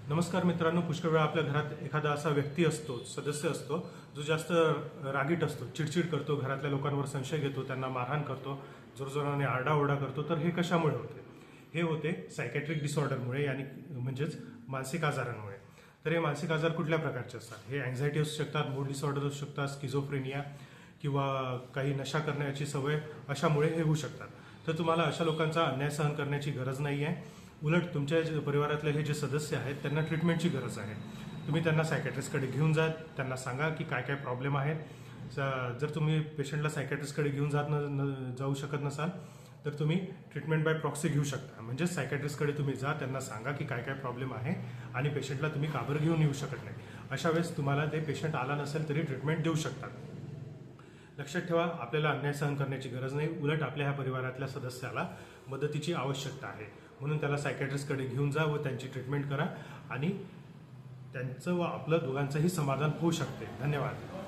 नमस्कार मित्रांनो, पुष्कळ वेळा आपल्या घरात एखादा असा व्यक्ती असतो, सदस्य असतो, जो जास्त रागीट असतो, चिडचिड करतो, घरातल्या लोकांवर संशय घेतो, त्यांना मारहाण करतो, जोरजोराने आरडाओरडा करतो. तर हे कशामुळे होते? हे होते सायकॅट्रिक डिसऑर्डरमुळे, म्हणजेच मानसिक आजारांमुळे. तर हे मानसिक आजार कुठल्या प्रकारचे असतात? हे अँझायटी असू शकतात, मूड डिसऑर्डर असू शकतात, स्किझोफ्रेनिया किंवा काही नशा करण्याची सवय, अशामुळे हे होऊ शकतात. तर तुम्हाला अशा लोकांचा अन्याय सहन करण्याची गरज नाही आहे. उलट तुमच्या परिवारातले हे जे सदस्य आहेत त्यांना ट्रीटमेंटची गरज आहे. तुम्ही त्यांना सायकॅट्रिस्टकडे घेऊन जा, त्यांना सांगा की काय काय प्रॉब्लेम आहे. जर तुम्ही पेशंटला सायकॅट्रिस्टकडे घेऊन जाऊ शकत नसाल तर तुम्ही ट्रीटमेंट बाय प्रॉक्सी घेऊ शकता. म्हणजेच सायकॅट्रिस्टकडे तुम्ही जा, त्यांना सांगा की काय काय प्रॉब्लेम आहे आणि पेशंटला तुम्ही का बरं घेऊन येऊ शकत नाही. अशा वेळेस तुम्हाला ते पेशंट आला नसेल तरी ट्रीटमेंट देऊ शकतात. लक्षात ठेवा, आपल्याला अन्याय सहन करण्याची गरज नाही. उलट आपल्या ह्या परिवारातल्या सदस्याला मदतीची आवश्यकता आहे, म्हणून त्याला सायकॅट्रिस्टकडे घेऊन जा व त्यांची ट्रीटमेंट करा आणि त्यांचं व आपलं दोघांचंही समाधान होऊ शकते. धन्यवाद.